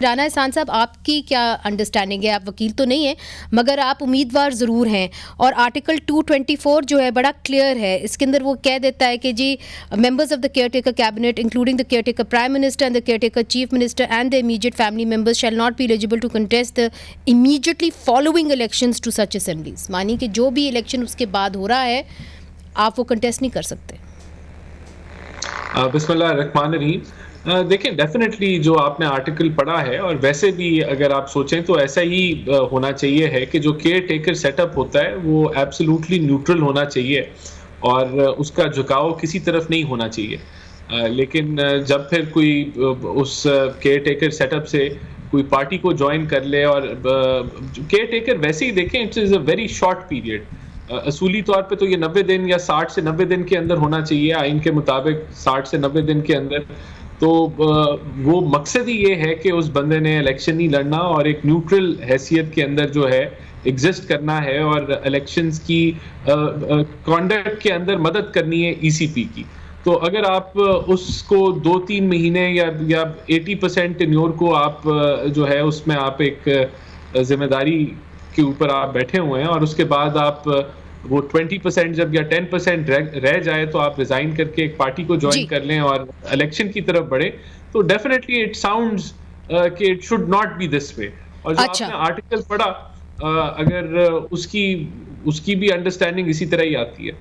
राना एहसान साहब, आपकी क्या अंडरस्टैंडिंग है? आप वकील तो नहीं हैं, मगर आप उम्मीदवार ज़रूर हैं, और आर्टिकल 224 जो है बड़ा क्लियर है। इसके अंदर वो कह देता है कि जी members of the caretaker cabinet including the caretaker prime minister and the caretaker chief minister and the immediate family members shall not be eligible to contest the immediately following elections to such assemblies. मानी कि जो भी election उसके बाद हो रहा है आप वो कंटेस्ट नहीं कर सकते। बिस्मिल्लाह रहमान रहीम। देखिए, डेफिनेटली जो आपने आर्टिकल पढ़ा है, और वैसे भी अगर आप सोचें तो ऐसा ही होना चाहिए है कि जो केयर टेकर सेटअप होता है वो एब्सोल्युटली न्यूट्रल होना चाहिए और उसका झुकाव किसी तरफ नहीं होना चाहिए। लेकिन जब फिर कोई उस केयर टेकर सेटअप से कोई पार्टी को ज्वाइन कर ले, और केयर टेकर वैसे ही देखें, it's is a very short period. असूली तौर पे तो ये 90 दिन या 60 से 90 दिन के अंदर होना चाहिए, आइन के मुताबिक 60 से 90 दिन के अंदर। तो वो मकसद ही ये है कि उस बंदे ने इलेक्शन नहीं लड़ना और एक न्यूट्रल हैसियत के अंदर जो है एग्जिस्ट करना है, और इलेक्शंस की कॉन्डक्ट के अंदर मदद करनी है ईसीपी की। तो अगर आप उसको 2-3 महीने या 80% टेन्योर को आप जो है उसमें आप एक जिम्मेदारी के ऊपर आप बैठे हुए हैं, और उसके बाद आप वो 20% जब या 10% रह जाए तो आप रिजाइन करके एक पार्टी को ज्वाइन कर लें और इलेक्शन की तरफ बढ़े, तो डेफिनेटली इट साउंड्स कि it should not be this way. और जो आपने आर्टिकल पढ़ा, अगर उसकी भी अंडरस्टैंडिंग इसी तरह ही आती है।